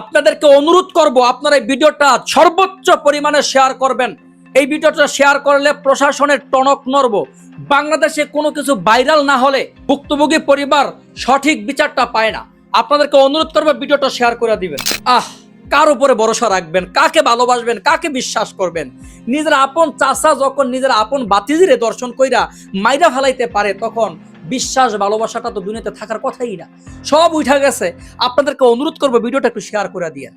আপনাদেরকে অনুরোধ করব আপনারা এই ভিডিওটা সর্বোচ্চ পরিমাণে শেয়ার করবেন। এই ভিডিওটা শেয়ার করলে প্রশাসনের টনক নড়ব। বাংলাদেশে কোনো কিছু ভাইরাল না হলে ভুক্তভোগী পরিবার সঠিক বিচারটা পায় না। আপনাদেরকে অনুরোধ করব ভিডিওটা শেয়ার করে দিবেন। কার উপরে ভরসা রাখবেন, কাকে ভালোবাসবেন, কাকে বিশ্বাস করবেন? নিজের আপন চাচা যখন নিজের আপন বাতিজিরে দর্শন কইরা মাইরা ফেলাইতে পারে, তখন বিশ্বাস ভালোবাসাটা তো দুনিয়াতে থাকার কথাই না, সব উঠা গেছে। আপনাদেরকে অনুরোধ করবো ভিডিওটা একটু শেয়ার করে দিয়ে।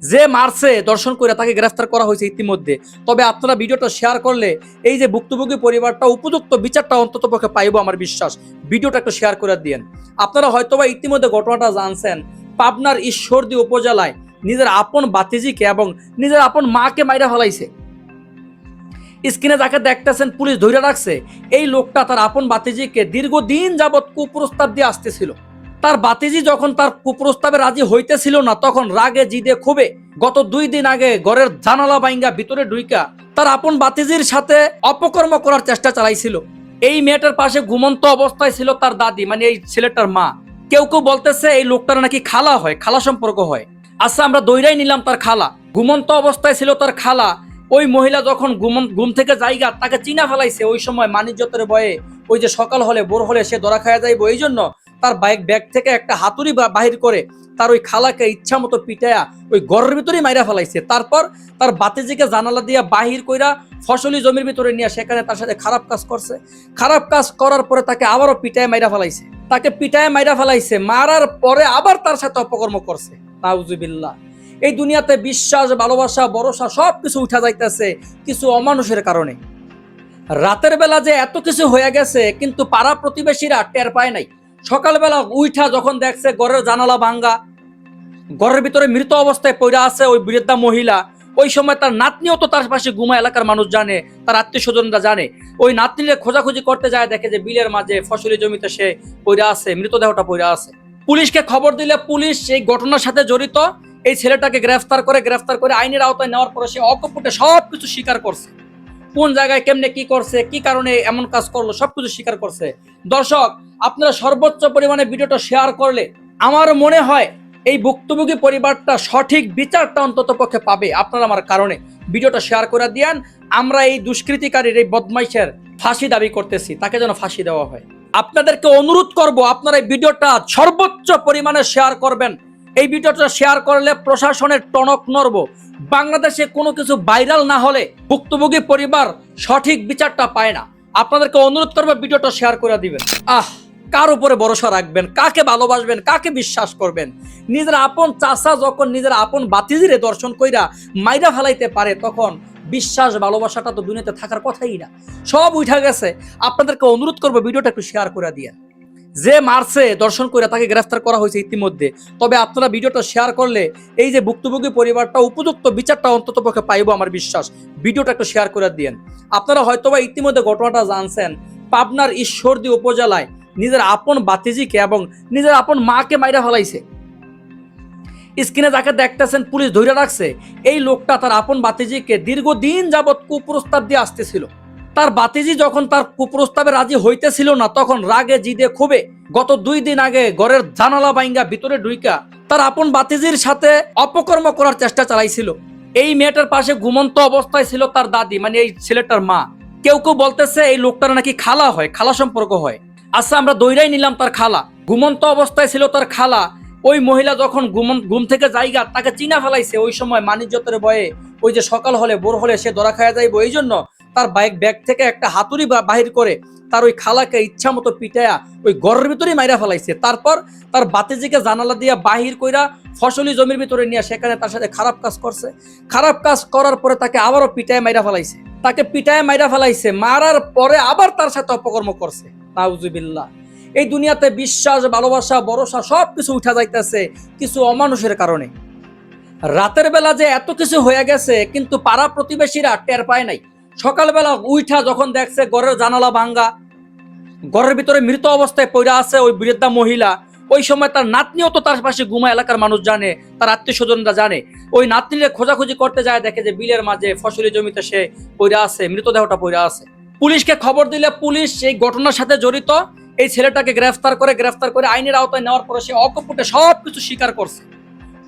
যে মারছে দর্শন করে তাকে গ্রেফতার করা হয়েছে ইতিমধ্যে, তবে আপনারা ভিডিওটা শেয়ার করলে এই যে ভুক্তভোগী পরিবারটা উপযুক্ত বিচারটা অন্তত পক্ষে পাইব আমার বিশ্বাস। ভিডিওটা একটু শেয়ার করে দিয়েন। আপনারা হয়তোবা ইতিমধ্যে ঘটনাটা জানছেন, পাবনার ঈশ্বরদী উপজেলায় নিজের আপন বাতিজিকে এবং নিজের আপন মাকে মাইরা ফেলাইছে। স্ক্রিনে যাকে দেখতেছেন পুলিশ ধরে রাখছে, এই লোকটা তার আপন বাতিজিকে দীর্ঘদিন যাবৎ কুপ্রস্তাব দিয়ে আসতেছিল। তার বাতিজি যখন তার কুপ্রস্তাবে রাজি হইতেছিল না, তখন রাগে জিদে ক্ষোভে গত 2 দিন আগে ঘরের জানালা বাইঙ্গা ভিতরে ঢুইকা তার আপন বাতিজির সাথে অপকর্ম করার চেষ্টা চালাইছিল। এই মেয়েটার পাশে ঘুমন্ত অবস্থায় ছিল তার দাদি, মানে এই ছেলেটার মা। কেউ কেউ বলতেছে এই লোকটার নাকি খালা হয়, খালা সম্পর্ক হয়। আচ্ছা, আমরা দইরাই নিলাম তার খালা, ঘুমন্ত অবস্থায় ছিল তার খালা। ওই মহিলা যখন ঘুম থেকে জায়গা তাকে চিনা ফেলাইছে, ওই সময় মানিজ্যতের ভয়ে ওই যে সকাল হলে ভোর হলে সে ধরা খাওয়া যাইব, এই জন্য তার ব্যাগ থেকে একটা হাতুড়ি বাহির করে তার ওই খালাকে ইচ্ছা মতো পিটায়া ওই ঘরের ভিতরেই মাইরা ফেলাইছে। তারপর তার বাতিজিকে জানালা দিয়া বাহির কইরা ফসলি জমির ভিতরে নিয়ে সেখানে তার সাথে খারাপ কাজ করছে। খারাপ কাজ করার পরে তাকে আবারও পিটায় মাইরা ফেলাইছে। মারার পরে আবার তার সাথে অপকর্ম করছে। নাউজুবিল্লাহ। এই দুনিয়াতে বিশ্বাস, ভালোবাসা, ভরসা সবকিছু উঠা যাইতেছে কিছু অমানুষের কারণে। রাতের বেলা যে এত কিছু হয়ে গেছে, কিন্তু পাড়া প্রতিবেশীরা টের পায় নাই। সকালবেলা উঠা যখন দেখছে ঘরের জানালা ভাঙ্গা, ঘরের ভিতরে মৃত অবস্থায় পড়ে আছে ওই বৃদ্ধা মহিলা, ওই সময় তার নাতনিও তো তার পাশে ঘুমা, এলাকার মানুষ জানে, তার আত্মীয় স্বজনরা জানে। ওই নাতনিরে খোঁজাখুঁজি করতে যায়, দেখে যে বিলের মাঝে ফসলি জমিতে সে পড়ে আছে, মৃতদেহটা পড়ে আছে। পুলিশকে খবর দিলে পুলিশ এই ঘটনার সাথে জড়িত এই ছেলেটাকে গ্রেফতার করে আইনের আওতায় নেওয়ার পরে সে অকপটে সবকিছু স্বীকার করছে। কোন জায়গায় কেমনে কি করছে, কি কারণে এমন কাজ করলো, সবকিছু স্বীকার করছে। দর্শক, আপনারা সর্বোচ্চ পরিমাণে ভিডিওটা শেয়ার করলে আমার মনে হয় এই ভুক্তভোগী পরিবারটা সঠিক বিচারটা অন্তত পক্ষে পাবে আপনারা আমার কারণে। ভিডিওটা শেয়ার করে দিয়ান। আমরা এই দুষ্কৃতিকারীর, এই বদমাইশের ফাঁসি দাবি করতেছি, তাকে যেন ফাঁসি দেওয়া হয়। আপনাদেরকে অনুরোধ করব আপনারা এই ভিডিওটা সর্বোচ্চ পরিমাণে শেয়ার করবেন। এই ভিডিওটা শেয়ার করলে প্রশাসনের টনক নড়ব। বাংলাদেশে কোনো কিছু ভাইরাল না হলে ভুক্তভোগী পরিবার সঠিক বিচারটা পায় না। আপনাদেরকে অনুরোধ করবো ভিডিওটা শেয়ার করে দিবেন। কার উপরে ভরসা রাখবেন, কাকে ভালোবাসবেন, কাকে বিশ্বাস করবেন? নিজের আপন চাচা যখন নিজের আপন বাতিজিরে দর্শন কইরা মাইরা ফেলাইতে পারে, তখন বিশ্বাস ভালোবাসাটা তো দুনিয়াতে থাকার কথাই না, সব উঠা গেছে। আপনাদেরকে অনুরোধ করবো ভিডিওটা একটু শেয়ার করে দিয়ে। যে মারছে দর্শন করে তাকে গ্রেফতার করা হয়েছে ইতিমধ্যে, তবে আপনারা ভিডিওটা শেয়ার করলে এই যে ভুক্তভোগী পরিবারটা উপযুক্ত বিচারটা অন্তত পক্ষে পাইব আমার বিশ্বাস। ভিডিওটা একটু শেয়ার করে দিয়েন। আপনারা হয়তোবা ইতিমধ্যে ঘটনাটা জানছেন, পাবনার ঈশ্বরদী উপজেলায় নিজের আপন বাতিজিকে এবং নিজের আপন মাকে মাইরা ফেলাইছে। স্ক্রিনে যাকে দেখতেছেন পুলিশ ধরে রাখছে, এই লোকটা তার আপন বাতিজিকে দীর্ঘদিন যাবৎ কুপ্রস্তাব দিয়ে আসতেছিল। তার বাতিজি যখন তার কুপ্রস্তাবে রাজি হইতেছিল না, তখন রাগে জিদে ক্ষোভে গত 2 দিন আগে ঘরের জানালা বাইঙ্গা ভিতরে ঢুইকা তার আপন বাতিজির সাথে অপকর্ম করার চেষ্টা চালাইছিল। এই মেয়েটার পাশে ঘুমন্ত অবস্থায় ছিল তার দাদি, মানে এই ছেলেটার মা। কেউ কেউ বলতেছে এই লোকটার নাকি খালা হয়, খালা সম্পর্ক হয়। আচ্ছা, আমরা দইরাই নিলাম তার খালা, ঘুমন্ত অবস্থায় ছিল তার খালা। ওই মহিলা যখন ঘুম থেকে জায়গা তাকে চিনা ফেলাইছে, ওই সময় মানিজ্যতের ভয়ে ওই যে সকাল হলে ভোর হলে সে ধরা খাওয়া যাইব, এই জন্য তার ব্যাগ থেকে একটা হাতুড়ি বাহির করে তার ওই খালাকে ইচ্ছা মতো পিটায়া ওই ঘরের ভিতরেই মাইরা ফেলাইছে। তারপর তার বাতিজিকে জানালা দিয়া বাহির কইরা ফসলি জমির ভিতরে নিয়ে সেখানে তার সাথে খারাপ কাজ করছে। খারাপ কাজ করার পরে তাকে আবারও পিটায় মাইরা ফেলাইছে। মারার পরে আবার তার সাথে অপকর্ম করছে। নাউজুবিল্লাহ। এই দুনিয়াতে বিশ্বাস, ভালোবাসা, ভরসা সবকিছু উঠা যাইতেছে কিছু অমানুষের কারণে। রাতের বেলা যে এত কিছু হয়ে গেছে, কিন্তু পাড়া প্রতিবেশীরা টের পায় নাই। সকালবেলা উঠা যখন দেখছে ঘরের জানালা ভাঙ্গা, ঘরের ভিতরে মৃত অবস্থায় পড়ে আছে ওই বৃদ্ধা মহিলা, ওই সময় তার নাতনিও তো তার পাশে ঘুমা, এলাকার মানুষ জানে, তার আত্মীয় স্বজনরা জানে। ওই নাতনিরে খোঁজাখুঁজি করতে যায়, দেখে যে বিলের মাঝে ফসলি জমিতে সে পড়ে আছে, মৃতদেহটা পড়ে আছে। পুলিশকে খবর দিলে পুলিশ এই ঘটনার সাথে জড়িত এই ছেলেটাকে গ্রেফতার করে আইনের আওতায় নেওয়ার পরে সে অকপটে সবকিছু স্বীকার করছে।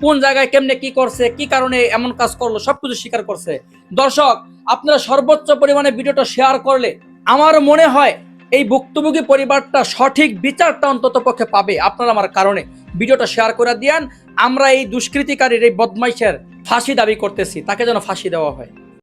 কোন জায়গায় কেমনে কি করছে, কি কারণে এমন কাজ করলো, সবকিছু স্বীকার করছে। দর্শক, আপনারা সর্বোচ্চ পরিমাণে ভিডিওটা শেয়ার করলে আমার মনে হয় এই ভুক্তভোগী পরিবারটা সঠিক বিচারটা অন্তত পক্ষে পাবে আপনারা আমার কারণে। ভিডিওটা শেয়ার করে দিয়েন। আমরা এই দুষ্কৃতিকারীর, এই বদমাইশের ফাঁসি দাবি করতেছি, তাকে যেন ফাঁসি দেওয়া হয়।